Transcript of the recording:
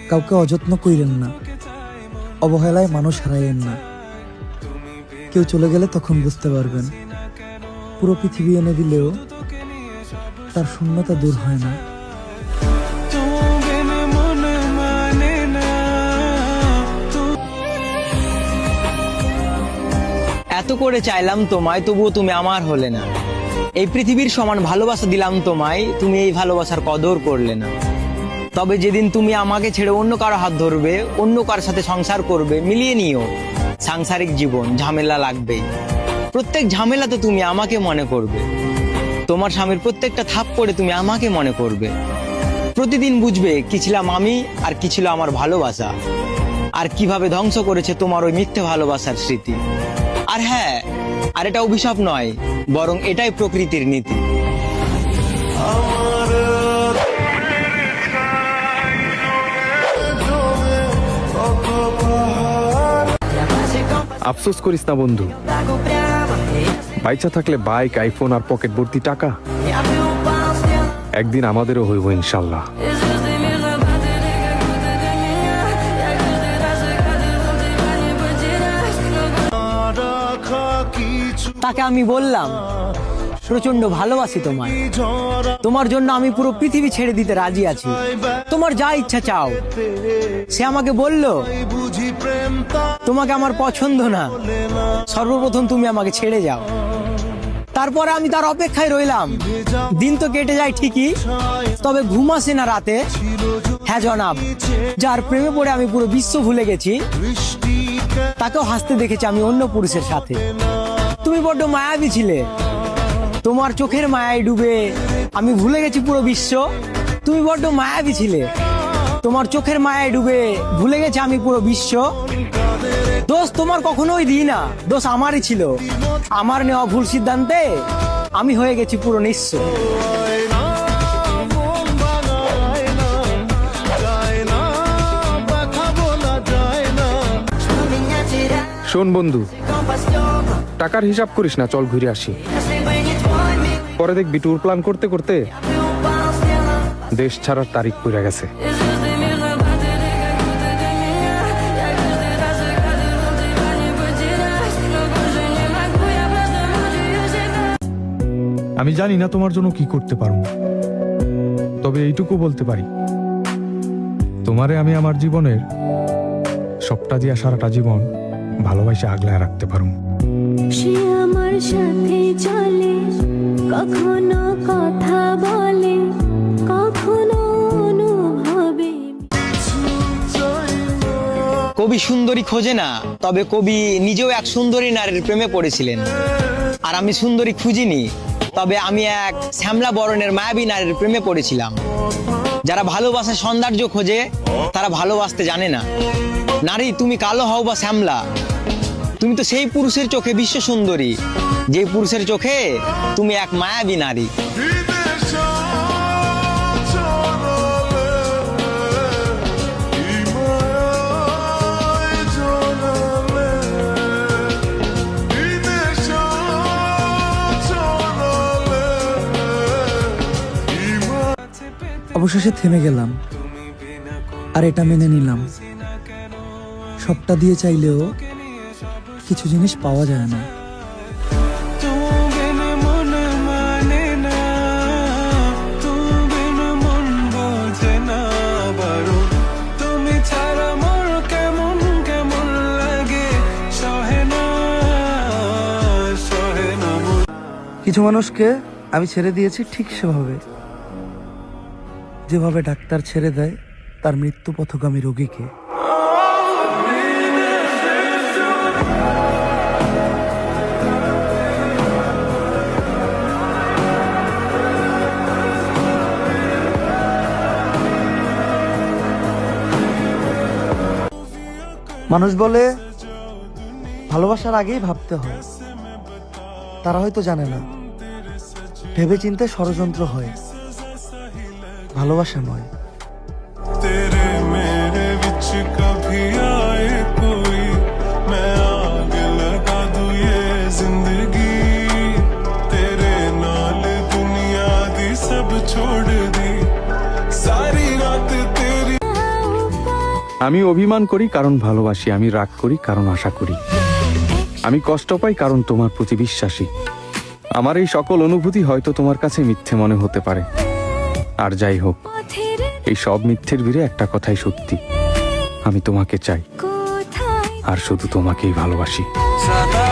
কাউকে অযত্ন কইরেন না, অবহেলায় মানুষ হারাইয়েন না। কেউ চলে গেলে তখন বুঝতে পারবেন, পুরো পৃথিবী এনে দিলেও তার শূন্যতা দূর হয় না। এত করে চাইলাম তোমায়, তবুও তুমি আমার হলে না। এই পৃথিবীর সমান ভালোবাসা দিলাম তোমায়, তুমি এই ভালোবাসার কদর করলে না। তবে যেদিন তুমি আমাকে ছেড়ে অন্য কারো হাত ধরবে, অন্য কারোর সাথে সংসার করবে, মিলিয়ে নিও, সাংসারিক জীবন ঝামেলা লাগবেই। প্রত্যেক ঝামেলাতে তুমি আমাকে মনে করবে, তোমার স্বামীর প্রত্যেকটা থাপ্পড়ে তুমি আমাকে মনে করবে। প্রতিদিন বুঝবে কি ছিলাম আমি আর কি ছিল আমার ভালোবাসা, আর কিভাবে ধ্বংস করেছে তোমার ওই মিথ্যে ভালোবাসার স্মৃতি। আর হ্যাঁ, আর এটা অভিশাপ নয়, বরং এটাই প্রকৃতির নীতি। আফসোস করিস না বন্ধু, বাইচা থাকলে বাইক, আইফোন আর পকেট ভর্তি টাকা একদিন আমাদেরও হইব ইনশাল্লাহ। তাকে আমি বললাম, প্রচন্ড ভালোবাসি তোমায়, তোমার জন্য আমি পুরো পৃথিবী ছেড়ে দিতে রাজি আছি, তোমার যা ইচ্ছা চাও। সে আমাকে বলল, তোমাকে আমার পছন্দ না, সর্বপ্রথম তুমি আমাকে ছেড়ে যাও। তারপরে আমি তার অপেক্ষায় রইলাম। দিন তো কেটে যায় ঠিকই, তবে ঘুম আসে না রাতে। হ্যাঁ জনাব, যার প্রেমে পড়ে আমি পুরো বিশ্ব ভুলে গেছি, তাকেও হাসতে দেখেছি আমি অন্য পুরুষের সাথে। তুমি বড্ড মায়াবী ছিলে, তোমার চোখের মায়ায় ডুবে আমি ভুলে গেছি পুরো বিশ্ব। তুমি বড্ড মায়াবী ছিলে, তোমার চোখের মায়ায় ডুবে ভুলে গেছি আমি পুরো বিশ্ব। দোষ তোমার কখনোই দিই না, দোষ আমারই ছিল। আমার নেওয়া ভুল সিদ্ধান্তে আমি হয়ে গেছি পুরো নিঃস্ব। শোন বন্ধু, টাকার হিসাব করিস না, চল ঘুরে আসি। পরে দেখবি ট্যুর প্ল্যান করতে করতে দেশ ছাড়ার তারিখ পড়ে গেছে। আমি জানি না তোমার জন্য কি করতে পারবো, তবে এইটুকু বলতে পারি, তোমারে আমি আমার জীবনের সবটা দিয়া সারাটা জীবন ভালোবাসা আগলায় রাখতে পারবো। সে আমার সাথে চলে, কখনো কথা বলে, কখনো অনুভবে। কবি সুন্দরী খোঁজে না, তবে কবি নিজেও এক সুন্দরী নারীর প্রেমে পড়েছিলেন। আর আমি সুন্দরী খুঁজিনি, তবে আমি এক শ্যামলা বরণের মায়াবী নারীর প্রেমে পড়েছিলাম। যারা ভালোবাসার সৌন্দর্য খোঁজে, তারা ভালোবাসতে জানে না। নারী, তুমি কালো হও বা শ্যামলা, তুমি তো সেই পুরুষের চোখে বিশ্ব সুন্দরী, যে পুরুষের চোখে তুমি এক মায়াবী নারী। অবশেষে থেমে গেলাম, আর এটা মেনে নিলাম, সবটা দিয়ে চাইলেও কিছু জিনিস পাওয়া যায় না। কিছু মানুষকে আমি ছেড়ে দিয়েছি ঠিক সেভাবে, যেভাবে ডাক্তার ছেড়ে দেয় তার মৃত্যু পথগামী রোগীকে। মানুষ বলে ভালোবাসার আগেই ভাবতে হয়, তারা হয়তো জানে না ভেবে চিন্তে ষড়যন্ত্র হয়, ভালোবাসা নয়। तेरे मेरे विच कभी आए कोई, मैं आग लगा दूं ये जिंदगी। तेरे नाल दुनिया दी सब छोड़ दी, सारी रात तेरी। আমি অভিমান করি কারণ ভালোবাসি, আমি রাগ করি কারণ আশা করি, আমি কষ্ট পাই কারণ তোমার প্রতি বিশ্বাসী। আমার এই সকল অনুভূতি হয়তো তোমার কাছে মিথ্যে মনে হতে পারে, আর যাই হোক, পথের এই সব মিথ্যের ভিড়ে একটা কথাই সত্যি, আমি তোমাকে চাই কোথায় আর শুধু তোমাকেই ভালোবাসি। सदा